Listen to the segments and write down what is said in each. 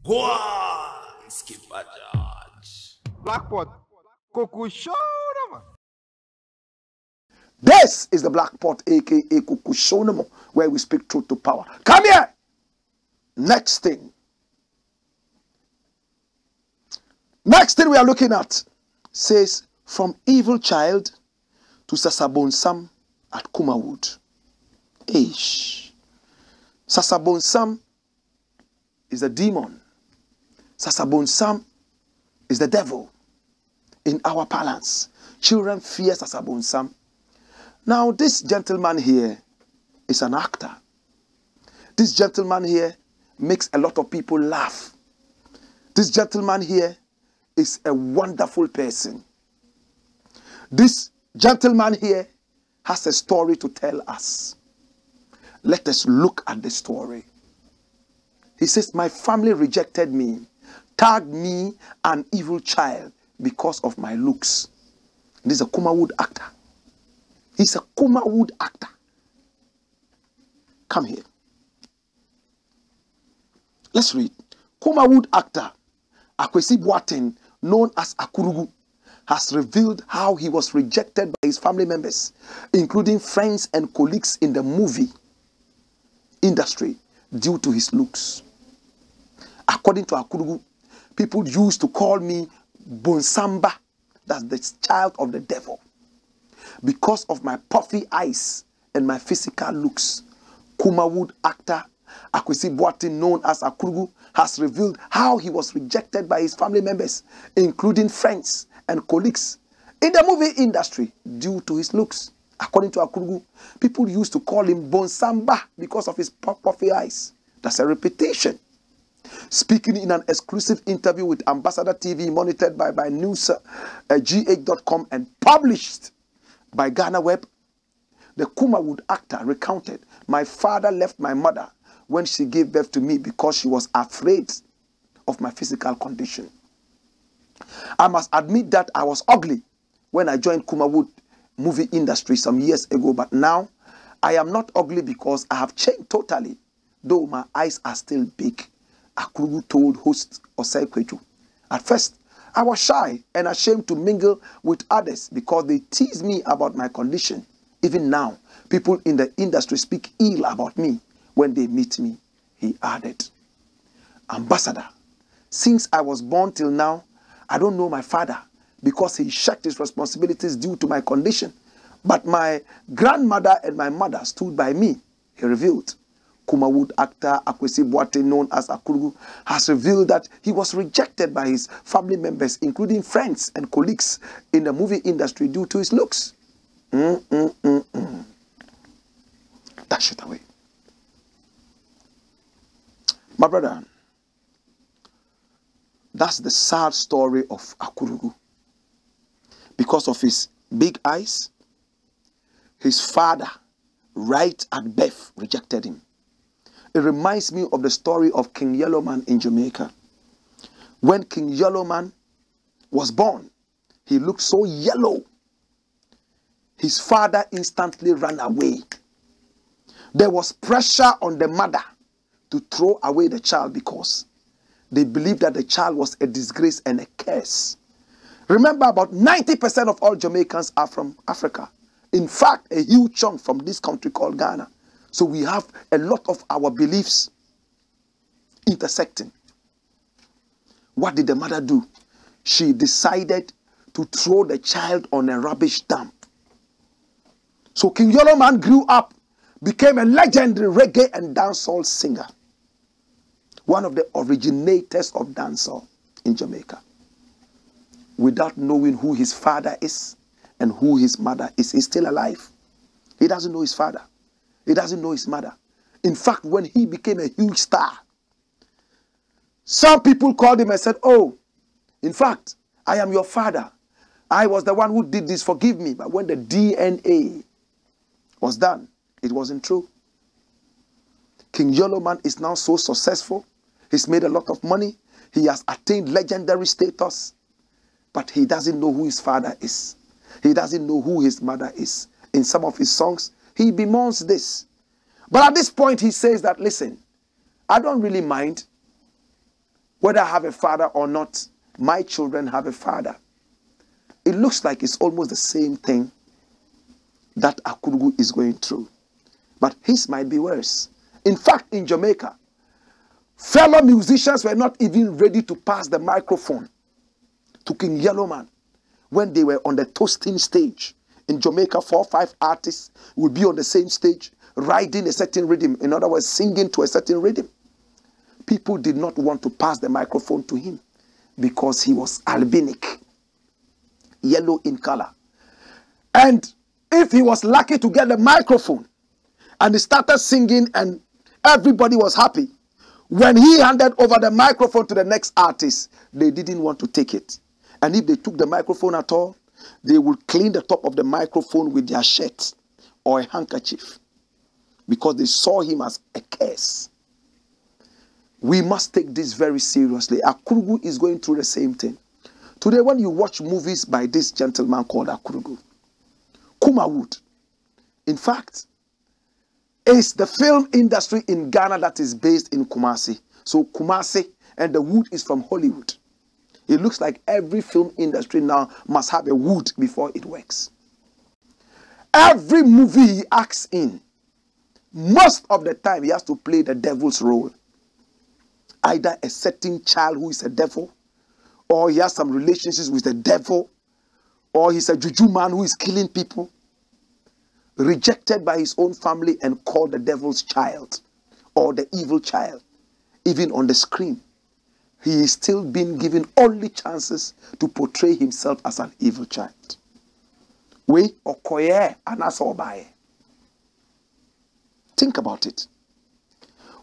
Go on, Skipper George. Blackpot, Kuku show them. This is the Black Pot, aka Kukushonamo, where we speak truth to power. Come here. Next thing we are looking at says, from evil child to Sasa Bonsam at Kumawood. Ish. Sasa Bonsam is a demon. Sasa Bonsam is the devil. In our parlance, children fear Sasa Bonsam. Now, this gentleman here is an actor. This gentleman here makes a lot of people laugh. This gentleman here is a wonderful person. This gentleman here has a story to tell us. Let us look at the story. He says, my family rejected me, tagged me an evil child because of my looks. This is a Kumawood actor. He's a Kumawood actor. Come here. Let's read. Kumawood actor Akwesi Boateng, known as Akurugu, has revealed how he was rejected by his family members, including friends and colleagues in the movie industry, due to his looks. According to Akurugu, people used to call me Bonsamba, that's the child of the devil, because of my puffy eyes and my physical looks. Kumawood actor Akwesi Boateng, known as Akurugu, has revealed how he was rejected by his family members, including friends and colleagues in the movie industry, due to his looks. According to Akurugu, people used to call him Bonsamba because of his puffy eyes. That's a repetition. Speaking in an exclusive interview with Ambassador TV, monitored by news gh.com and published by Ghana Web, the Kumawood actor recounted, my father left my mother when she gave birth to me because she was afraid of my physical condition. I must admit that I was ugly when I joined Kumawood movie industry some years ago, but now I am not ugly because I have changed totally, though my eyes are still big, Akurugu told host Osei Kweju. At first, I was shy and ashamed to mingle with others because they tease me about my condition. Even now, people in the industry speak ill about me when they meet me, he added. Ambassador, since I was born till now, I don't know my father because he shirked his responsibilities due to my condition. But my grandmother and my mother stood by me, he revealed. Kumawood actor Akwesi Boateng, known as Akurugu, has revealed that he was rejected by his family members, including friends and colleagues in the movie industry, due to his looks. Dash it away. My brother, that's the sad story of Akurugu. Because of his big eyes, his father, right at birth, rejected him. It reminds me of the story of King Yellowman in Jamaica. When King Yellowman was born, he looked so yellow. His father instantly ran away. There was pressure on the mother to throw away the child because they believed that the child was a disgrace and a curse. Remember, about 90% of all Jamaicans are from Africa. In fact, a huge chunk from this country called Ghana. So we have a lot of our beliefs intersecting. What did the mother do? She decided to throw the child on a rubbish dump. So King Yellowman grew up, became a legendary reggae and dancehall singer. One of the originators of dancehall in Jamaica. Without knowing who his father is and who his mother is, he's still alive. He doesn't know his father. He doesn't know his mother. In fact, when he became a huge star, some people called him and said, oh, in fact, I am your father. I was the one who did this, forgive me. But when the DNA was done, it wasn't true. King Yellowman is now so successful. He's made a lot of money. He has attained legendary status. But he doesn't know who his father is. He doesn't know who his mother is. In some of his songs, he bemoans this. But at this point, he says that, listen, I don't really mind Whether I have a father or not, my children have a father. It looks like it's almost the same thing that Akurugu is going through. But his might be worse. In fact, in Jamaica, fellow musicians were not even ready to pass the microphone to King Yellowman when they were on the toasting stage. In Jamaica, 4 or 5 artists would be on the same stage, riding a certain rhythm. In other words, singing to a certain rhythm. People did not want to pass the microphone to him because he was albinic, yellow in color. And if he was lucky to get the microphone and he started singing and everybody was happy, when he handed over the microphone to the next artist, they didn't want to take it. And if they took the microphone at all, they would clean the top of the microphone with their shirt or a handkerchief because they saw him as a curse. We must take this very seriously. Akurugu is going through the same thing. Today, when you watch movies by this gentleman called Akurugu, Kumawood, in fact, is the film industry in Ghana that is based in Kumasi. So Kumasi and the wood is from Hollywood. It looks like every film industry now must have a wood before it works. Every movie he acts in, most of the time he has to play the devil's role. Either a certain child who is a devil, or he has some relationships with the devil, or he's a juju man who is killing people, rejected by his own family and called the devil's child or the evil child. Even on the screen, he is still being given only chances to portray himself as an evil child. We okoye anasobaye. Think about it.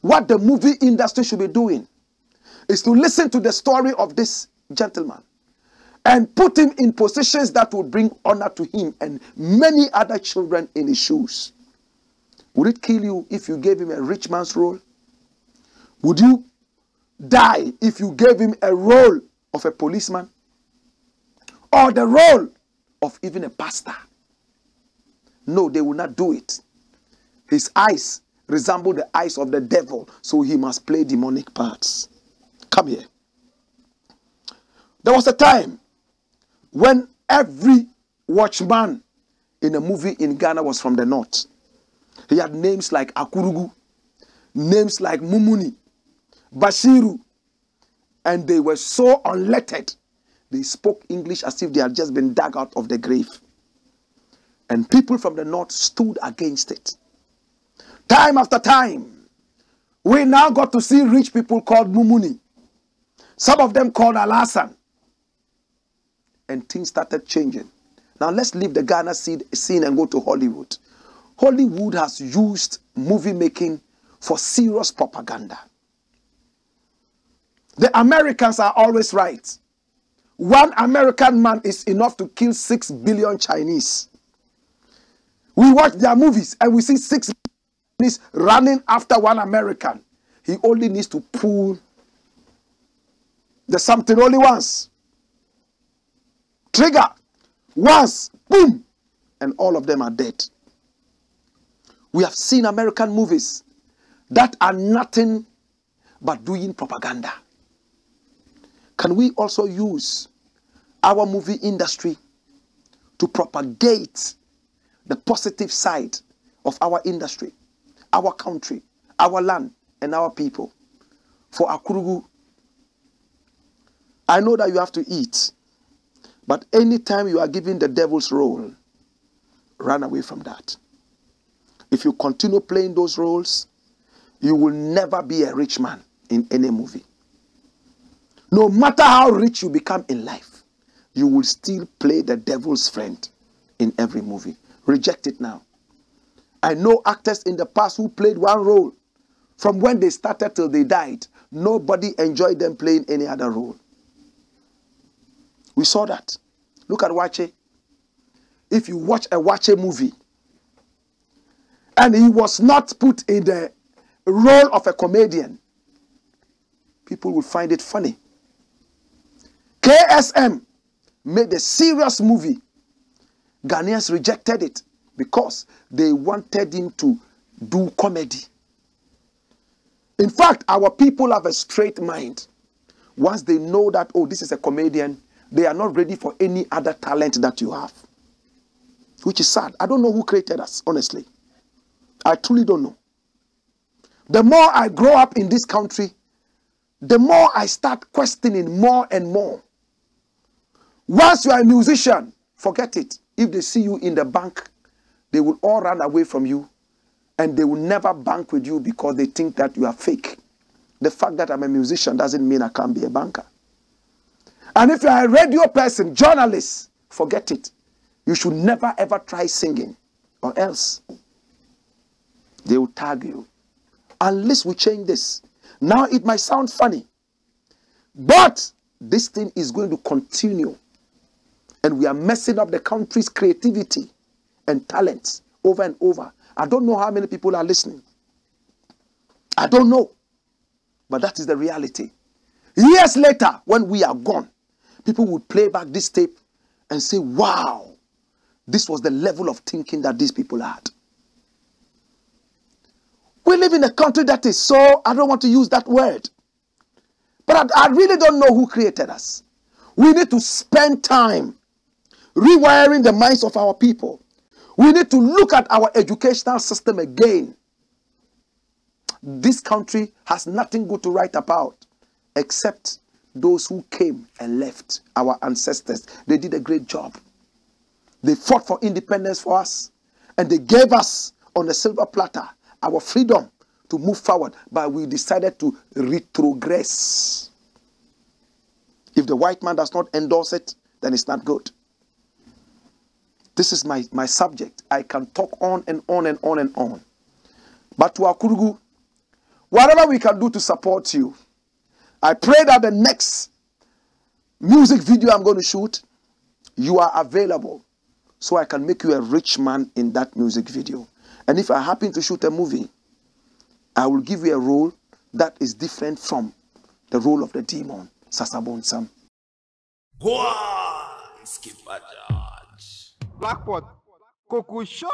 What the movie industry should be doing is to listen to the story of this gentleman and put him in positions that would bring honor to him and many other children in his shoes. Would it kill you if you gave him a rich man's role? Would you die if you gave him a role of a policeman? Or the role of even a pastor? No, they will not do it. His eyes resemble the eyes of the devil, so he must play demonic parts. Come here. There was a time when every watchman in a movie in Ghana was from the north. He had names like Akurugu, names like Mumuni, Bashiru, and they were so unlettered. They spoke English as if they had just been dug out of the grave. And people from the north stood against it. Time after time, we now got to see rich people called Mumuni. Some of them called Alasan. And things started changing. Now let's leave the Ghana scene and go to Hollywood. Hollywood has used movie making for serious propaganda. The Americans are always right. One American man is enough to kill 6 billion Chinese. We watch their movies and we see 6 Chinese running after one American. He only needs to pull the something only once. Trigger. Once. Boom. And all of them are dead. We have seen American movies that are nothing but doing propaganda. Can we also use our movie industry to propagate the positive side of our industry, our country, our land, and our people? For Akurugu, I know that you have to eat, but anytime you are given the devil's role, run away from that. If you continue playing those roles, you will never be a rich man in any movie. No matter how rich you become in life, you will still play the devil's friend in every movie. Reject it now. I know actors in the past who played one role. From when they started till they died, nobody enjoyed them playing any other role. We saw that. Look at Wache. If you watch a Wache movie, and he was not put in the role of a comedian, people will find it funny. KSM made a serious movie. Ghanaians rejected it because they wanted him to do comedy. In fact, our people have a straight mind. Once they know that, oh, this is a comedian, they are not ready for any other talent that you have. Which is sad. I don't know who created us, honestly. I truly don't know. The more I grow up in this country, the more I start questioning more and more. Once you are a musician, forget it. If they see you in the bank, they will all run away from you, and they will never bank with you because they think that you are fake. The fact that I'm a musician doesn't mean I can't be a banker. And if you are a radio person, journalist, forget it. You should never ever try singing, or else they will tag you. Unless we change this. Now it might sound funny, but this thing is going to continue. And we are messing up the country's creativity and talents over and over. I don't know how many people are listening. I don't know. But that is the reality. Years later, when we are gone, people will play back this tape and say, wow, this was the level of thinking that these people had. We live in a country that is so, I don't want to use that word, but I really don't know who created us. We need to spend time rewiring the minds of our people. We need to look at our educational system again. This country has nothing good to write about except those who came and left, our ancestors. They did a great job. They fought for independence for us, and they gave us on a silver platter our freedom to move forward, but we decided to retrogress. If the white man does not endorse it, then it's not good. This is my subject. I can talk on and on and on and on. But to Akurugu, whatever we can do to support you, I pray that the next music video I'm going to shoot, you are available so I can make you a rich man in that music video. And if I happen to shoot a movie, I will give you a role that is different from the role of the demon, Sasa Bonsam. Go on, skip a judge. Blakk, Kuku Show.